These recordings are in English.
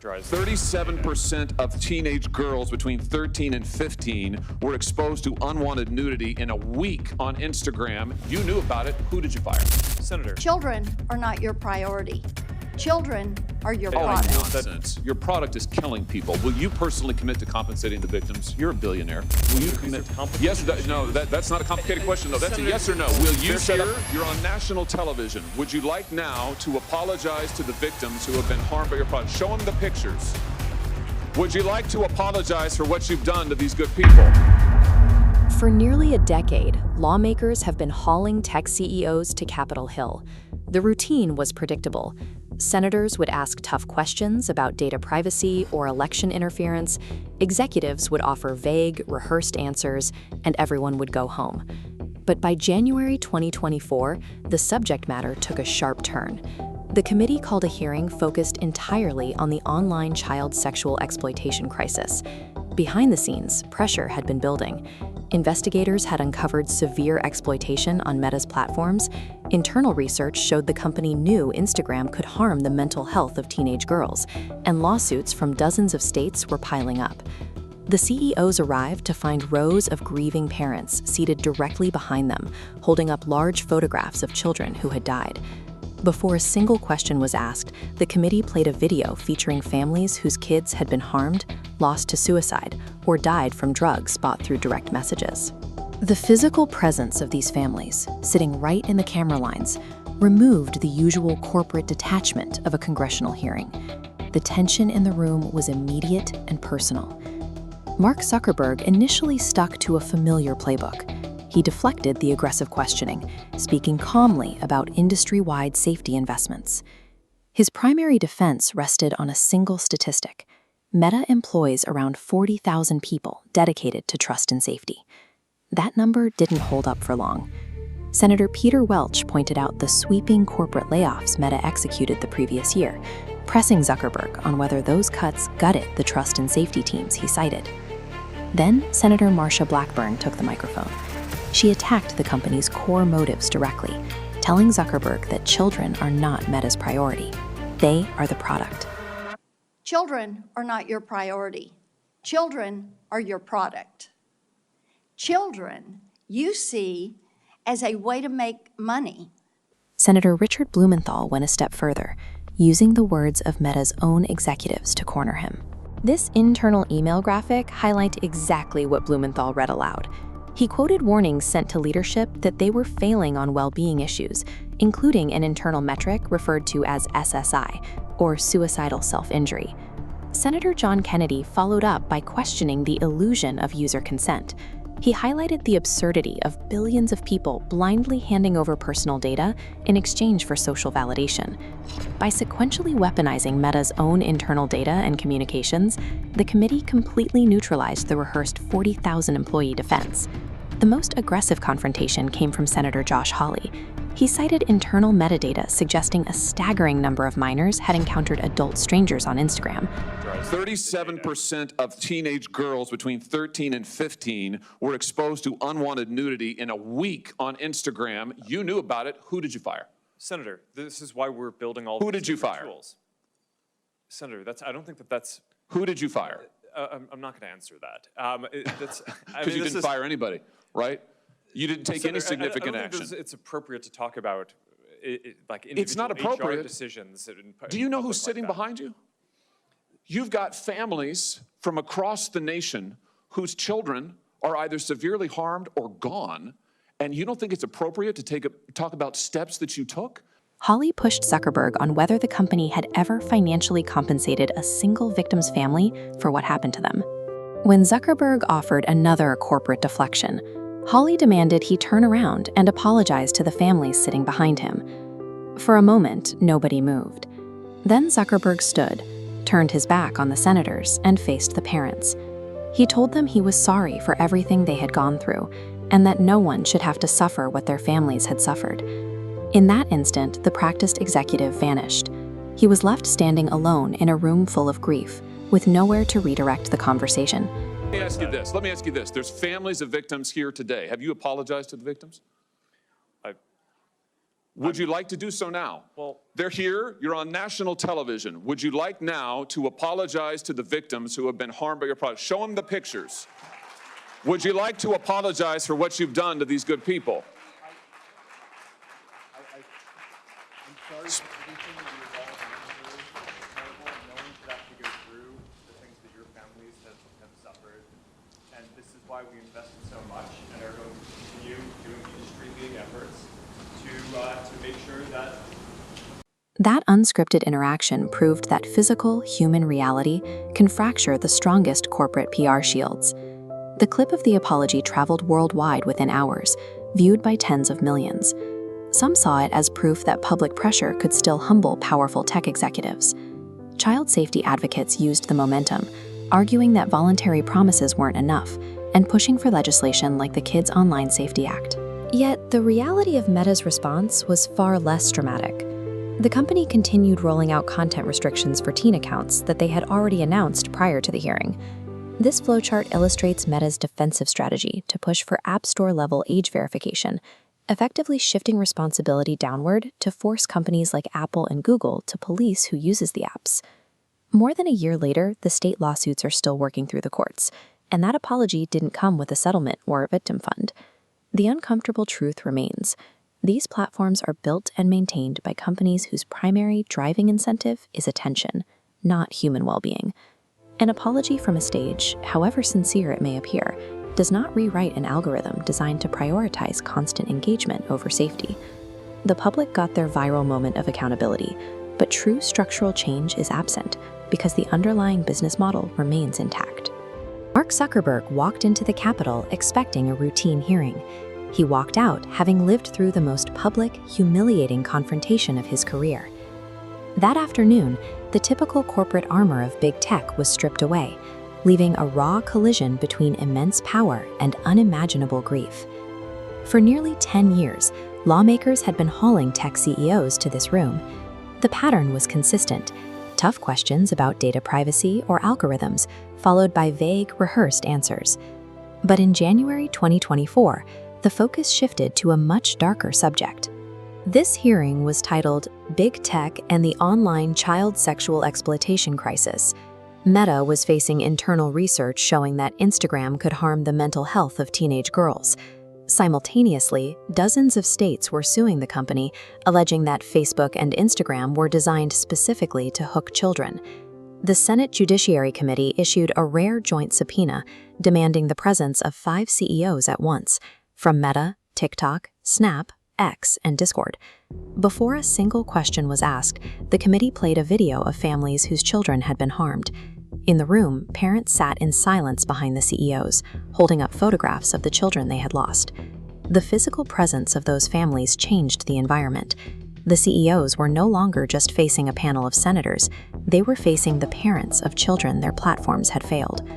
37% of teenage girls between 13 and 15 were exposed to unwanted nudity in a week on Instagram. You knew about it. Who did you fire? Senator. Children are not your priority. Children are your Oh, product. nonsense. Your product is killing people. Will you personally commit to compensating the victims? You're a billionaire. Will you commit? Yes, no, that's not a complicated question. No, that's a yes or no. Will you set up? You're on national television. Would you like now to apologize to the victims who have been harmed by your product? Show them the pictures. Would you like to apologize for what you've done to these good people? For nearly a decade, lawmakers have been hauling tech CEOs to Capitol Hill. The routine was predictable. Senators would ask tough questions about data privacy or election interference. Executives would offer vague, rehearsed answers, and everyone would go home. But by January 2024, the subject matter took a sharp turn. The committee called a hearing focused entirely on the online child sexual exploitation crisis. Behind the scenes, pressure had been building. Investigators had uncovered severe exploitation on Meta's platforms. Internal research showed the company knew Instagram could harm the mental health of teenage girls, and lawsuits from dozens of states were piling up. The CEOs arrived to find rows of grieving parents seated directly behind them, holding up large photographs of children who had died. Before a single question was asked, the committee played a video featuring families whose kids had been harmed, lost to suicide, or died from drugs bought through direct messages. The physical presence of these families, sitting right in the camera lines, removed the usual corporate detachment of a congressional hearing. The tension in the room was immediate and personal. Mark Zuckerberg initially stuck to a familiar playbook. He deflected the aggressive questioning, speaking calmly about industry-wide safety investments. His primary defense rested on a single statistic. Meta employs around 40,000 people dedicated to trust and safety. That number didn't hold up for long. Senator Peter Welch pointed out the sweeping corporate layoffs Meta executed the previous year, pressing Zuckerberg on whether those cuts gutted the trust and safety teams he cited. Then Senator Marsha Blackburn took the microphone. She attacked the company's core motives directly, telling Zuckerberg that children are not Meta's priority. They are the product. Children are not your priority. Children are your product. Children you see as a way to make money. Senator Richard Blumenthal went a step further, using the words of Meta's own executives to corner him. This internal email graphic highlights exactly what Blumenthal read aloud. He quoted warnings sent to leadership that they were failing on well-being issues, including an internal metric referred to as SSI, or suicidal self-injury. Senator John Kennedy followed up by questioning the illusion of user consent. He highlighted the absurdity of billions of people blindly handing over personal data in exchange for social validation. By sequentially weaponizing Meta's own internal data and communications, the committee completely neutralized the rehearsed 40,000 employee defense. The most aggressive confrontation came from Senator Josh Hawley. He cited internal metadata suggesting a staggering number of minors had encountered adult strangers on Instagram. 37% of teenage girls between 13 and 15 were exposed to unwanted nudity in a week on Instagram. You knew about it. Who did you fire? Senator, this is why we're building all Who these did you different fire? tools. Senator, I don't think that's... Who did you fire? I'm not going to answer that. Because you didn't fire anybody, right? You didn't take any significant I don't think action. it's appropriate to talk about like It's not individual appropriate. HR decisions. Do you know who's sitting behind you? You've got families from across the nation whose children are either severely harmed or gone, and you don't think it's appropriate to talk about steps that you took? Hawley pushed Zuckerberg on whether the company had ever financially compensated a single victim's family for what happened to them. When Zuckerberg offered another corporate deflection, Hawley demanded he turn around and apologize to the families sitting behind him. For a moment, nobody moved. Then Zuckerberg stood, turned his back on the senators, and faced the parents. He told them he was sorry for everything they had gone through, and that no one should have to suffer what their families had suffered. In that instant, the practiced executive vanished. He was left standing alone in a room full of grief, with nowhere to redirect the conversation. Let me ask you this. There's families of victims here today. Have you apologized to the victims? Would you like to do so now? Well- They're here, you're on national television. Would you like now to apologize to the victims who have been harmed by your product? Show them the pictures. Would you like to apologize for what you've done to these good people? I'm sorry for everything that you've all been through. It's terrible knowing that you have to go through the things that your families have suffered. And this is why we invested so much and are going to continue doing industry-leading efforts to make sure that That unscripted interaction proved that physical, human reality can fracture the strongest corporate PR shields. The clip of the apology traveled worldwide within hours, viewed by tens of millions. Some saw it as proof that public pressure could still humble powerful tech executives. Child safety advocates used the momentum, arguing that voluntary promises weren't enough, and pushing for legislation like the Kids Online Safety Act. Yet, the reality of Meta's response was far less dramatic. The company continued rolling out content restrictions for teen accounts that they had already announced prior to the hearing. This flowchart illustrates Meta's defensive strategy to push for App Store-level age verification, effectively shifting responsibility downward to force companies like Apple and Google to police who uses the apps. More than a year later, the state lawsuits are still working through the courts, and that apology didn't come with a settlement or a victim fund. The uncomfortable truth remains. These platforms are built and maintained by companies whose primary driving incentive is attention, not human well-being. An apology from a stage, however sincere it may appear, does not rewrite an algorithm designed to prioritize constant engagement over safety. The public got their viral moment of accountability, but true structural change is absent because the underlying business model remains intact. Mark Zuckerberg walked into the Capitol expecting a routine hearing. He walked out having lived through the most public, humiliating confrontation of his career. That afternoon, the typical corporate armor of big tech was stripped away, leaving a raw collision between immense power and unimaginable grief. For nearly 10 years, lawmakers had been hauling tech CEOs to this room. The pattern was consistent: tough questions about data privacy or algorithms, followed by vague, rehearsed answers. But in January 2024, the focus shifted to a much darker subject. This hearing was titled Big Tech and the Online Child Sexual Exploitation Crisis. Meta was facing internal research showing that Instagram could harm the mental health of teenage girls. Simultaneously, dozens of states were suing the company, alleging that Facebook and Instagram were designed specifically to hook children. The Senate Judiciary Committee issued a rare joint subpoena demanding the presence of 5 CEOs at once, from Meta, TikTok, Snap, X, and Discord. Before a single question was asked, the committee played a video of families whose children had been harmed. In the room, parents sat in silence behind the CEOs, holding up photographs of the children they had lost. The physical presence of those families changed the environment. The CEOs were no longer just facing a panel of senators, they were facing the parents of children their platforms had failed.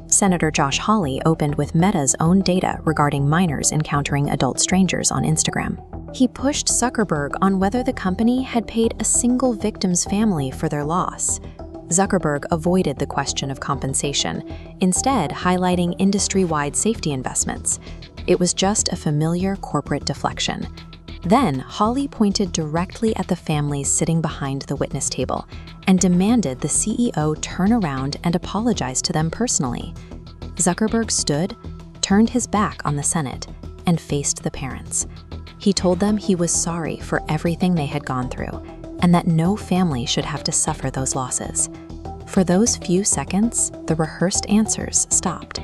Senator Josh Hawley opened with Meta's own data regarding minors encountering adult strangers on Instagram. He pushed Zuckerberg on whether the company had paid a single victim's family for their loss. Zuckerberg avoided the question of compensation, instead highlighting industry-wide safety investments. It was just a familiar corporate deflection. Then, Hawley pointed directly at the families sitting behind the witness table and demanded the CEO turn around and apologize to them personally. Zuckerberg stood, turned his back on the Senate, and faced the parents. He told them he was sorry for everything they had gone through, and that no family should have to suffer those losses. For those few seconds, the rehearsed answers stopped.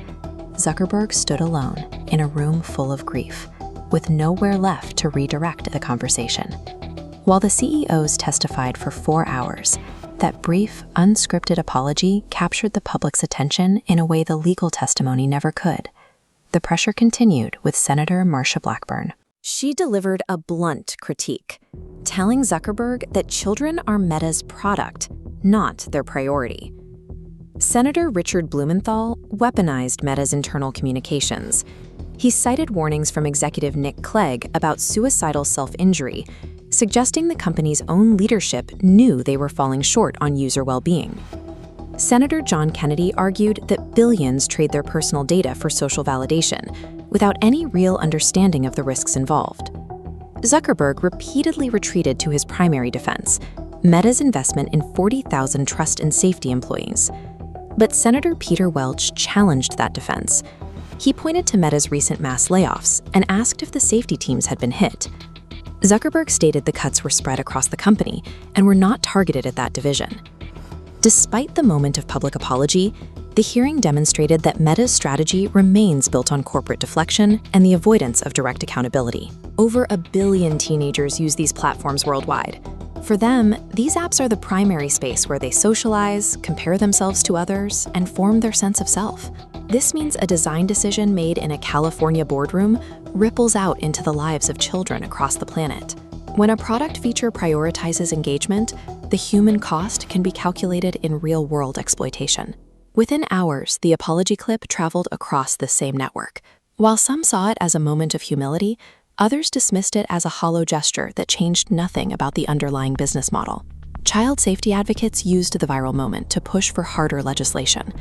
Zuckerberg stood alone in a room full of grief, with nowhere left to redirect the conversation. While the CEOs testified for 4 hours, that brief, unscripted apology captured the public's attention in a way the legal testimony never could. The pressure continued with Senator Marsha Blackburn. She delivered a blunt critique, telling Zuckerberg that children are Meta's product, not their priority. Senator Richard Blumenthal weaponized Meta's internal communications. He cited warnings from executive Nick Clegg about suicidal self-injury, suggesting the company's own leadership knew they were falling short on user well-being. Senator John Kennedy argued that billions trade their personal data for social validation, without any real understanding of the risks involved. Zuckerberg repeatedly retreated to his primary defense, Meta's investment in 40,000 trust and safety employees. But Senator Peter Welch challenged that defense. He pointed to Meta's recent mass layoffs and asked if the safety teams had been hit. Zuckerberg stated the cuts were spread across the company and were not targeted at that division. Despite the moment of public apology, the hearing demonstrated that Meta's strategy remains built on corporate deflection and the avoidance of direct accountability. Over 1 billion teenagers use these platforms worldwide. For them, these apps are the primary space where they socialize, compare themselves to others, and form their sense of self. This means a design decision made in a California boardroom ripples out into the lives of children across the planet. When a product feature prioritizes engagement, the human cost can be calculated in real-world exploitation. Within hours, the apology clip traveled across the same network. While some saw it as a moment of humility, others dismissed it as a hollow gesture that changed nothing about the underlying business model. Child safety advocates used the viral moment to push for harder legislation.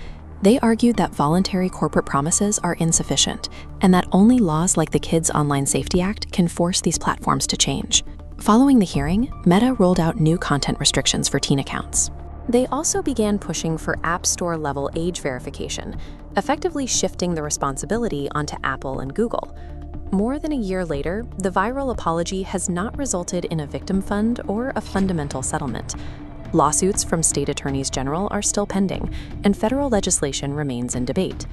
They argued that voluntary corporate promises are insufficient, and that only laws like the Kids Online Safety Act can force these platforms to change. Following the hearing, Meta rolled out new content restrictions for teen accounts. They also began pushing for App Store-level age verification, effectively shifting the responsibility onto Apple and Google. More than a year later, the viral apology has not resulted in a victim fund or a fundamental settlement. Lawsuits from state attorneys general are still pending, and federal legislation remains in debate.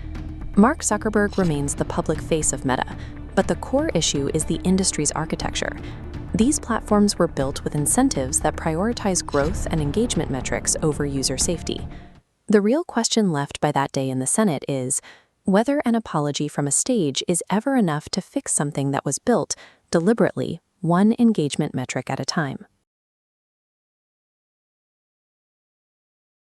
Mark Zuckerberg remains the public face of Meta, but the core issue is the industry's architecture. These platforms were built with incentives that prioritize growth and engagement metrics over user safety. The real question left by that day in the Senate is whether an apology from a stage is ever enough to fix something that was built deliberately, one engagement metric at a time.